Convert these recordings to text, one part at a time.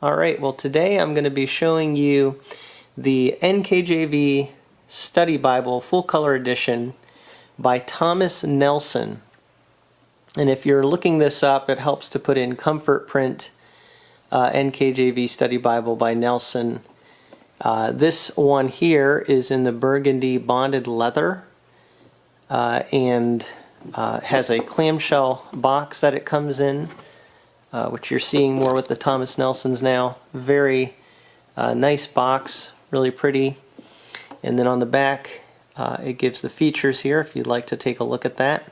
Alright, well today I'm going to be showing you the NKJV Study Bible Full Color Edition by Thomas Nelson. And if you're looking this up, it helps to put in Comfort Print NKJV Study Bible by Nelson. This one here is in the burgundy bonded leather and has a clamshell box that it comes in. Which you're seeing more with the Thomas Nelsons now. Very nice box, really pretty. And then on the back, it gives the features here if you'd like to take a look at that.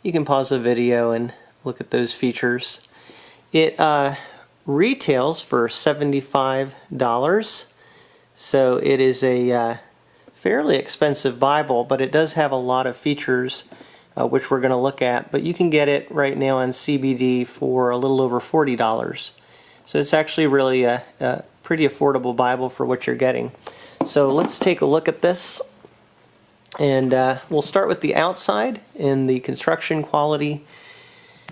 You can pause the video and look at those features. It retails for $75, so it is a fairly expensive Bible, but it does have a lot of features which we're going to look at, but you can get it right now on CBD for a little over $40. So it's actually really a pretty affordable Bible for what you're getting. So let's take a look at this, and we'll start with the outside and the construction quality,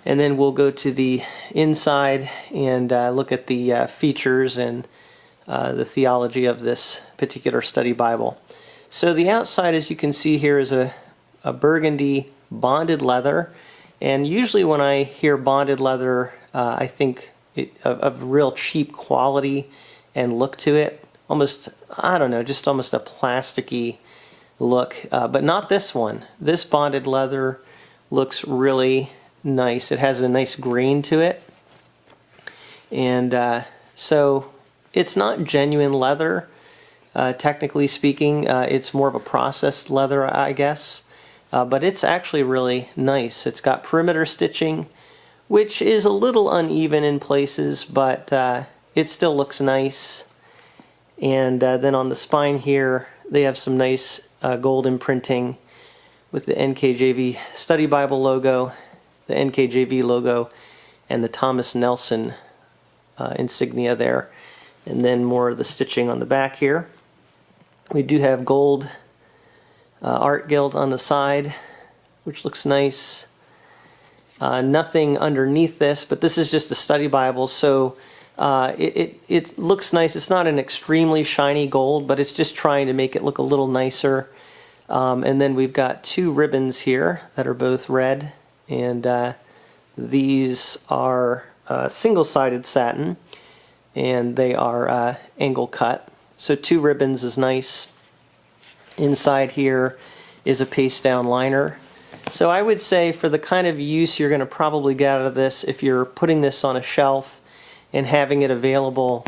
and then we'll go to the inside and look at the features and the theology of this particular study Bible. So the outside, as you can see here, is a burgundy bonded leather, and usually when I hear bonded leather I think of real cheap quality and look to it, almost, I don't know, just almost a plasticky look, but not this one. This bonded leather looks really nice. It has a nice grain to it, and so it's not genuine leather, technically speaking. It's more of a processed leather, I guess. But it's actually really nice. It's got perimeter stitching, which is a little uneven in places, but it still looks nice. And then on the spine here, they have some nice gold imprinting with the NKJV Study Bible logo, the NKJV logo, and the Thomas Nelson insignia there. And then more of the stitching on the back here. We do have gold art gilt on the side, which looks nice. Nothing underneath this, but this is just a study Bible, so it looks nice. It's not an extremely shiny gold, but it's just trying to make it look a little nicer. And then we've got two ribbons here that are both red, and these are single-sided satin, and they are angle cut. So two ribbons is nice. Inside here is a paste down liner. So I would say for the kind of use you're going to probably get out of this, if you're putting this on a shelf and having it available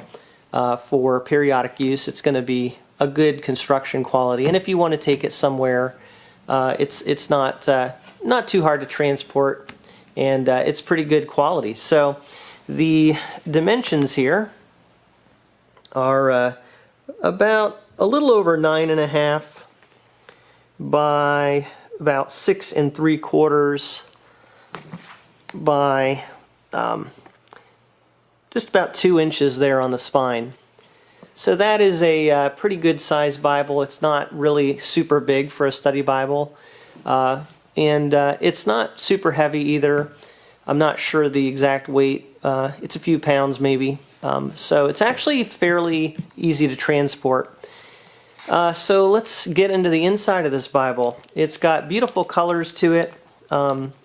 for periodic use, it's going to be a good construction quality. And if you want to take it somewhere, it's not too hard to transport, and it's pretty good quality. So the dimensions here are about a little over 9.5 by about 6 3/4 by just about 2 inches there on the spine. So that is a pretty good sized Bible. It's not really super big for a study Bible, and it's not super heavy either. I'm not sure the exact weight. It's a few pounds maybe. So it's actually fairly easy to transport. So let's get into the inside of this Bible. It's got beautiful colors to it.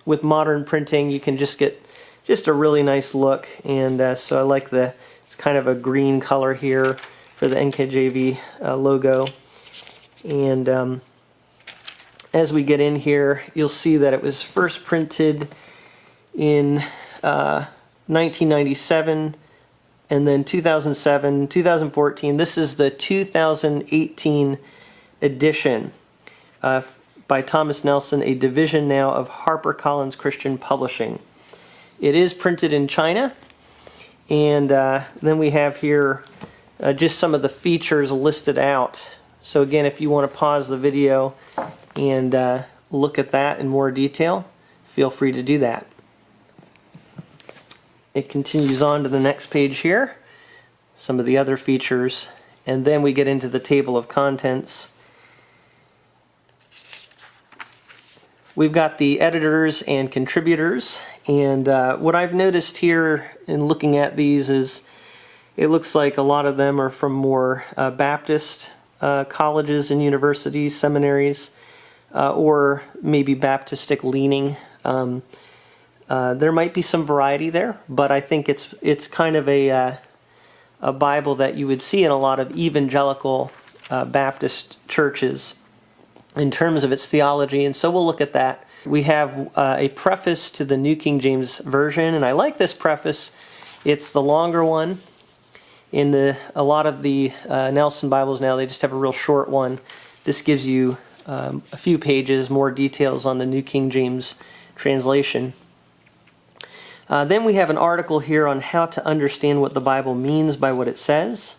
With modern printing, you can just get a really nice look. And so I like it's kind of a green color here for the NKJV logo. And as we get in here, you'll see that it was first printed in 1997. And then 2007, 2014, this is the 2018 edition by Thomas Nelson, a division now of HarperCollins Christian Publishing. It is printed in China, and then we have here just some of the features listed out. So again, if you want to pause the video and look at that in more detail, feel free to do that. It continues on to the next page here, some of the other features, and then we get into the table of contents. We've got the editors and contributors, and what I've noticed here in looking at these is It looks like a lot of them are from more Baptist colleges and universities, seminaries, or maybe Baptistic leaning. There might be some variety there, but I think it's kind of a Bible that you would see in a lot of evangelical Baptist churches in terms of its theology, and so we'll look at that. We have a preface to the New King James Version, and I like this preface. It's the longer one. In a lot of the Nelson Bibles now, they just have a real short one. This gives you a few pages, more details on the New King James translation. Then we have an article here on how to understand what the Bible means by what it says.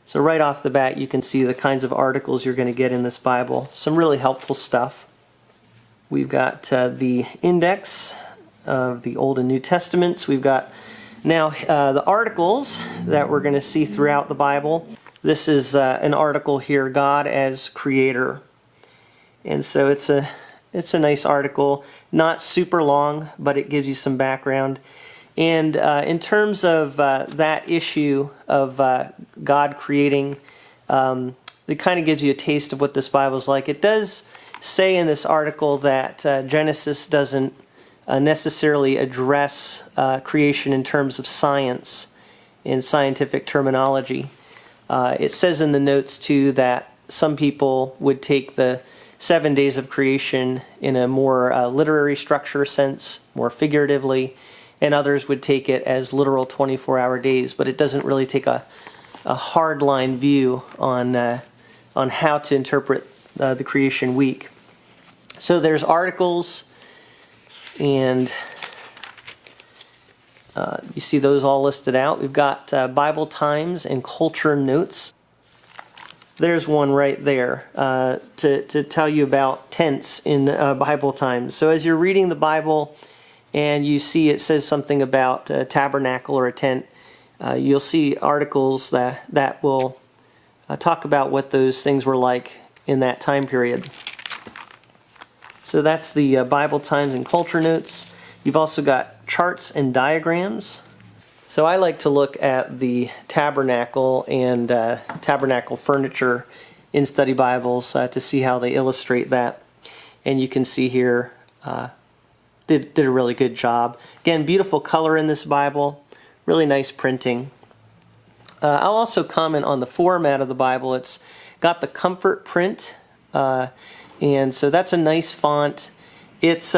So right off the bat, you can see the kinds of articles you're going to get in this Bible. Some really helpful stuff. We've got the index of the Old and New Testaments. We've got now the articles that we're going to see throughout the Bible. This is an article here, God as Creator. And so it's a nice article, not super long, but it gives you some background. And in terms of that issue of God creating, it kind of gives you a taste of what this Bible is like. It does say in this article that Genesis doesn't necessarily address creation in terms of science and scientific terminology. It says in the notes, too, that some people would take the 7 days of creation in a more literary structure sense, more figuratively, and others would take it as literal 24-hour days, but it doesn't really take a hard-line view on how to interpret the creation week. So there's articles, and you see those all listed out. We've got Bible Times and Culture Notes. There's one right there to tell you about tents in Bible Times. So as you're reading the Bible and you see it says something about a tabernacle or a tent, you'll see articles that will talk about what those things were like in that time period. So that's the Bible Times and Culture Notes. You've also got charts and diagrams. So I like to look at the tabernacle and tabernacle furniture in study Bibles to see how they illustrate that. And you can see here, did a really good job. Again, beautiful color in this Bible, really nice printing. I'll also comment on the format of the Bible. It's got the comfort print, and so that's a nice font. It's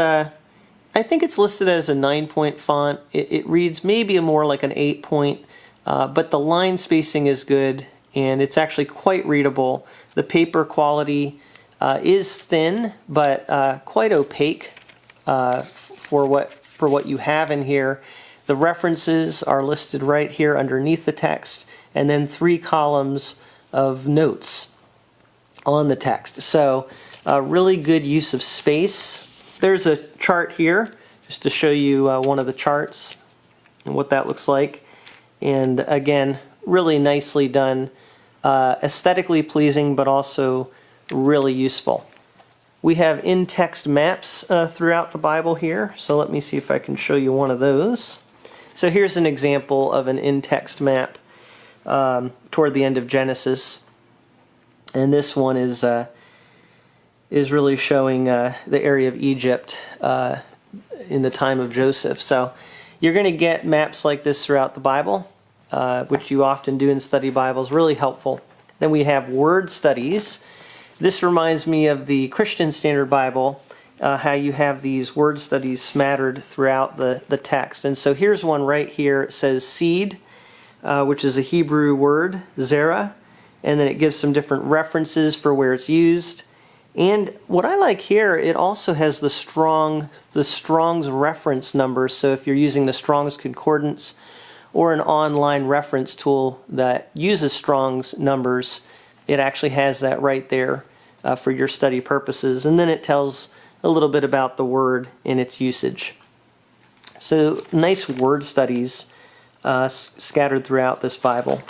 I think it's listed as a 9-point font. It reads maybe more like an 8-point, but the line spacing is good, and it's actually quite readable. The paper quality is thin, but quite opaque for what you have in here. The references are listed right here underneath the text, and then 3 columns of notes on the text. So really good use of space. There's a chart here just to show you one of the charts and what that looks like. And again, really nicely done, aesthetically pleasing, but also really useful. We have in-text maps throughout the Bible here. So let me see if I can show you one of those. So here's an example of an in-text map toward the end of Genesis. And this one is really showing the area of Egypt in the time of Joseph. So you're going to get maps like this throughout the Bible, which you often do in study Bibles. Really helpful. Then we have word studies. This reminds me of the Christian Standard Bible, how you have these word studies smattered throughout the text. And so here's one right here. It says seed, which is a Hebrew word, zera, and then it gives some different references for where it's used. And what I like here, it also has the Strong's reference number. So if you're using the Strong's Concordance or an online reference tool that uses Strong's numbers, it actually has that right there for your study purposes. And then it tells a little bit about the word and its usage. So nice word studies scattered throughout this Bible.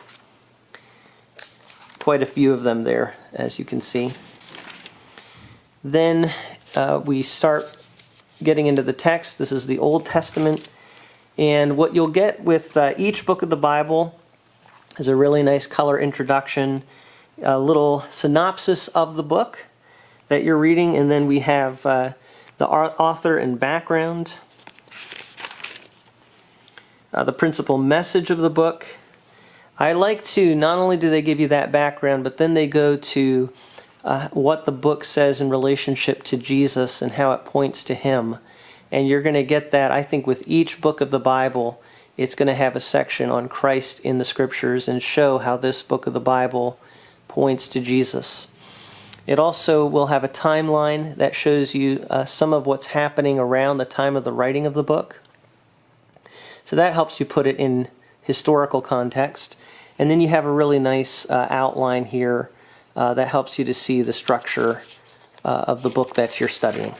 Quite a few of them there, as you can see. Then we start getting into the text. This is the Old Testament. And what you'll get with each book of the Bible There's a really nice color introduction, a little synopsis of the book that you're reading, and then we have the author and background, the principal message of the book. I like to, not only do they give you that background, but then they go to what the book says in relationship to Jesus and how it points to him. And you're going to get that, I think, with each book of the Bible. It's going to have a section on Christ in the Scriptures and show how this book of the Bible points to Jesus. It also will have a timeline that shows you some of what's happening around the time of the writing of the book. So that helps you put it in historical context. And then you have a really nice outline here that helps you to see the structure of the book that you're studying.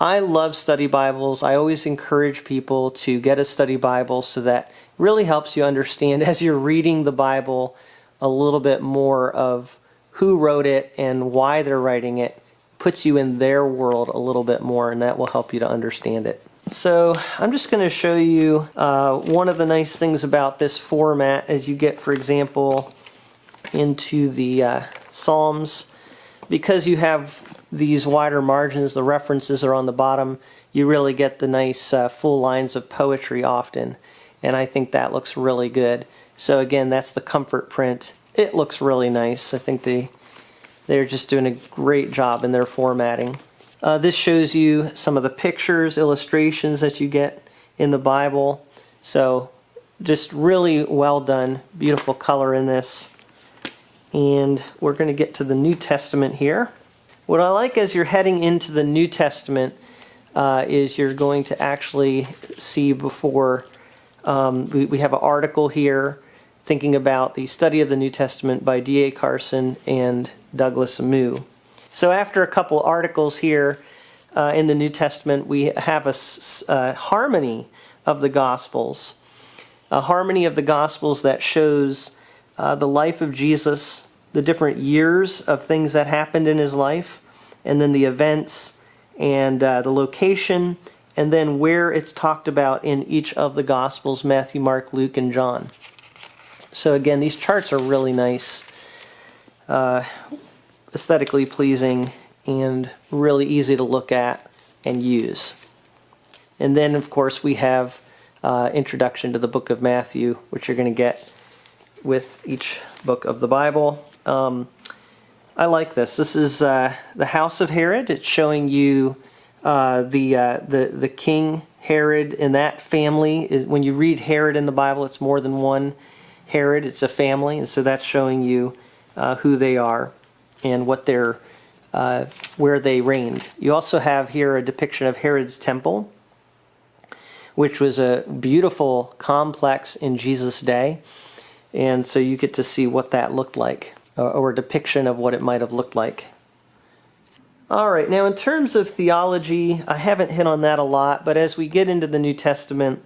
I love study Bibles. I always encourage people to get a study Bible so that it really helps you understand as you're reading the Bible a little bit more of who wrote it and why they're writing it. Puts you in their world a little bit more, and that will help you to understand it. So I'm just going to show you one of the nice things about this format as you get, for example, into the Psalms. Because you have these wider margins, the references are on the bottom, you really get the nice full lines of poetry often. And I think that looks really good. So again, that's the comfort print. It looks really nice. I think they're just doing a great job in their formatting. This shows you some of the pictures, illustrations that you get in the Bible. So just really well done. Beautiful color in this. And we're going to get to the New Testament here. What I like as you're heading into the New Testament is you're going to actually see before, we have an article here thinking about the study of the New Testament by D.A. Carson and Douglas Moo. So after a couple articles here in the New Testament, we have a harmony of the Gospels. A harmony of the Gospels that shows the life of Jesus, the different years of things that happened in his life, and then the events and the location, and then where it's talked about in each of the Gospels, Matthew, Mark, Luke, and John. So again, these charts are really nice, aesthetically pleasing, and really easy to look at and use. And then, of course, we have introduction to the book of Matthew, which you're going to get with each book of the Bible. I like this. This is the house of Herod. It's showing you the King Herod and that family. When you read Herod in the Bible, it's more than one Herod. It's a family, and so that's showing you who they are and what they're where they reigned. You also have here a depiction of Herod's temple, which was a beautiful complex in Jesus' day. And so you get to see what that looked like, or a depiction of what it might have looked like. All right, now in terms of theology, I haven't hit on that a lot, but as we get into the New Testament,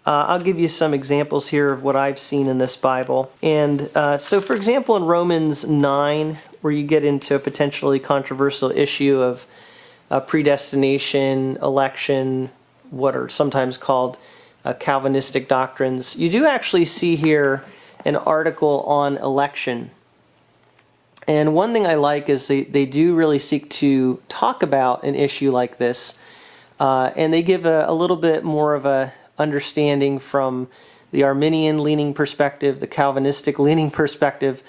I'll give you some examples here of what I've seen in this Bible. And so, for example, in Romans 9, where you get into a potentially controversial issue of predestination, election, what are sometimes called Calvinistic doctrines, you do actually see here an article on election. And one thing I like is they do really seek to talk about an issue like this, and they give a little bit more of a understanding from the Arminian-leaning perspective, the Calvinistic-leaning perspective.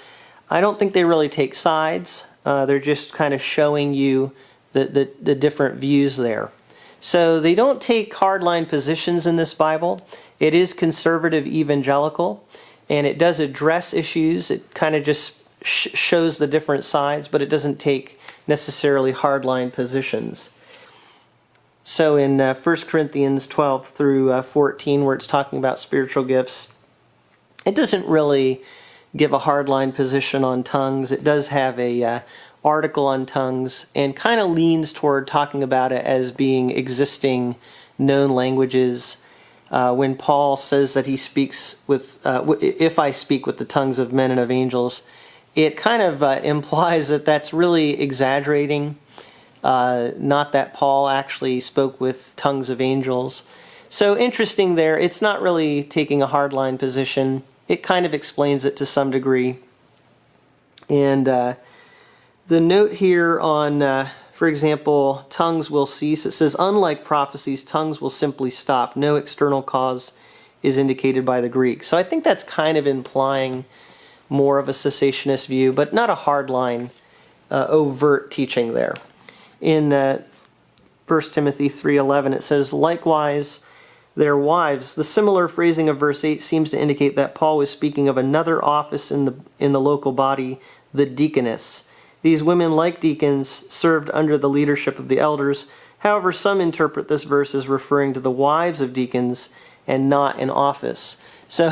I don't think they really take sides. They're just kind of showing you the different views there. So they don't take hardline positions in this Bible. It is conservative evangelical, and it does address issues. It kind of just shows the different sides, but it doesn't take necessarily hardline positions. So in 1 Corinthians 12 through 14, where it's talking about spiritual gifts, it doesn't really give a hardline position on tongues. It does have a article on tongues and kind of leans toward talking about it as being existing known languages. When Paul says that he speaks with, if I speak with the tongues of men and of angels, it kind of implies that that's really exaggerating. Not that Paul actually spoke with tongues of angels. So interesting there. It's not really taking a hardline position. it kind of explains it to some degree. And the note here on, for example, tongues will cease. It says, unlike prophecies, tongues will simply stop. No external cause is indicated by the Greek. So I think that's kind of implying more of a cessationist view, but not a hardline, overt teaching there. In 1 Timothy 3:11, it says, likewise, their wives. The similar phrasing of verse 8 seems to indicate that Paul was speaking of another office in the local body, the deaconess. These women, like deacons, served under the leadership of the elders. However, some interpret this verse as referring to the wives of deacons and not an office. So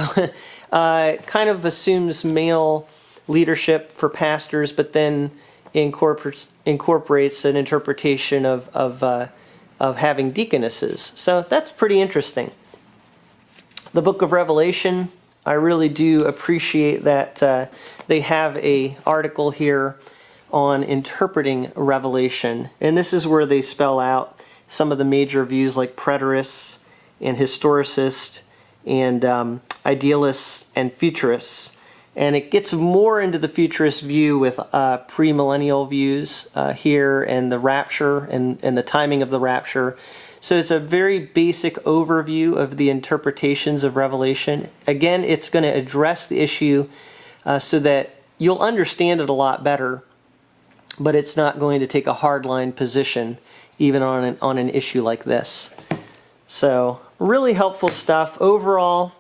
kind of assumes male leadership for pastors, but then incorporates an interpretation of having deaconesses. So that's pretty interesting. The book of Revelation, I really do appreciate that they have an article here on interpreting Revelation. And this is where they spell out some of the major views like preterists and historicists and idealists and futurists. And it gets more into the futurist view with premillennial views here and the rapture and the timing of the rapture. So it's a very basic overview of the interpretations of Revelation. Again, it's going to address the issue so that you'll understand it a lot better, but it's not going to take a hardline position even on an issue like this. So really helpful stuff. Overall,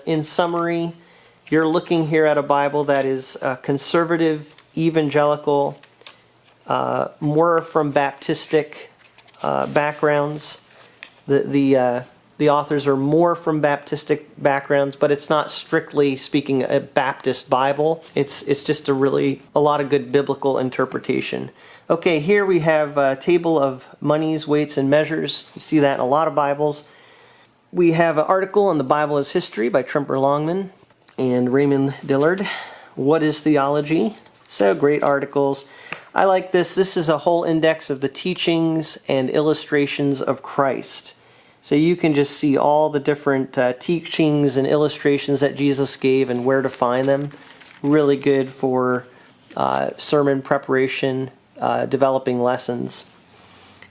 in summary, you're looking here at a Bible that is conservative, evangelical, more from Baptistic backgrounds. The authors are more from Baptistic backgrounds, but it's not strictly speaking a Baptist Bible. It's just a lot of good biblical interpretation. Okay, here we have a table of monies, weights, and measures. You see that in a lot of Bibles. We have an article on the Bible as History by Tremper Longman and Raymond Dillard. What is Theology? So great articles. I like this. This is a whole index of the teachings and illustrations of Christ. So you can just see all the different teachings and illustrations that Jesus gave and where to find them. Really good for sermon preparation, developing lessons.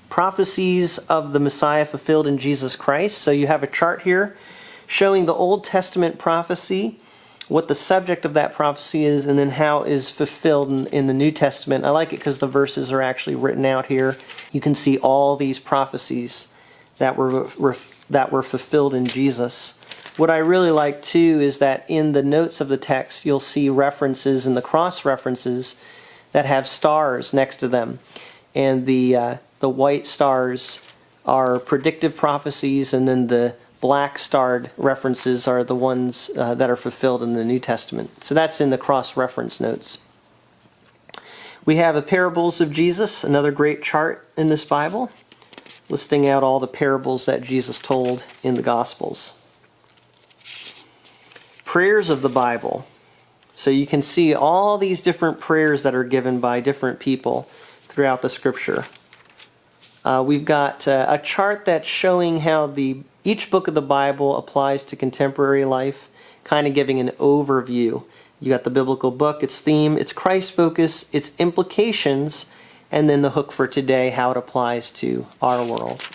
Prophecies of the Messiah fulfilled in Jesus Christ. So you have a chart here showing the Old Testament prophecy, what the subject of that prophecy is, and then how it is fulfilled in the New Testament. I like it because the verses are actually written out here. You can see all these prophecies that were fulfilled in Jesus. What I really like too is that in the notes of the text you'll see references and the cross references that have stars next to them, and the white stars are predictive prophecies, and then the black starred references are the ones that are fulfilled in the New Testament. So that's in the cross-reference notes. We have the parables of Jesus, another great chart in this Bible, listing out all the parables that Jesus told in the Gospels. Prayers of the Bible. So you can see all these different prayers that are given by different people throughout the Scripture. We've got a chart that's showing how each book of the Bible applies to contemporary life, kind of giving an overview. You got the biblical book, its theme, its Christ focus, its implications, and then the hook for today, how it applies to our world.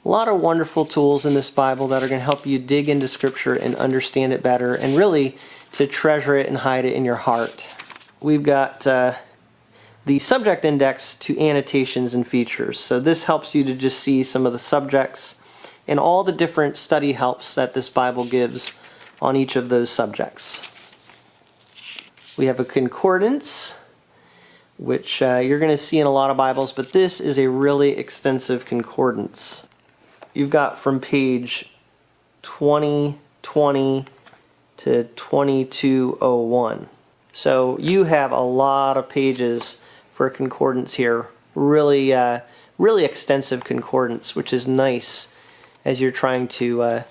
A lot of wonderful tools in this Bible that are going to help you dig into Scripture and understand it better, and really to treasure it and hide it in your heart. We've got the subject index to annotations and features. So this helps you to just see some of the subjects and all the different study helps that this Bible gives on each of those subjects. We have a concordance, which you're going to see in a lot of Bibles, but this is a really extensive concordance. You've got from page 2020 to 2201. So you have a lot of pages for a concordance here. Really extensive concordance, which is nice as you're trying to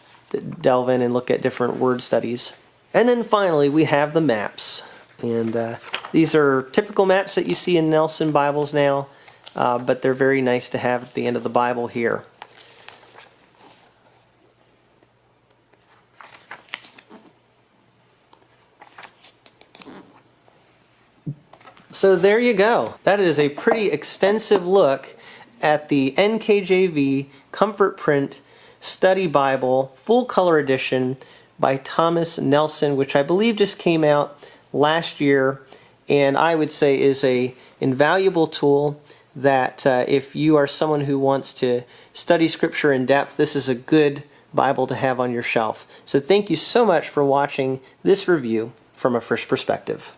delve in and look at different word studies. And then finally, we have the maps. And these are typical maps that you see in Nelson Bibles now, but they're very nice to have at the end of the Bible here. So there you go. That is a pretty extensive look at the NKJV Comfort Print Study Bible, full color edition by Thomas Nelson, which I believe just came out last year, and I would say is a invaluable tool that if you are someone who wants to study Scripture in depth, this is a good Bible to have on your shelf. So thank you so much for watching this review from a Frisch perspective.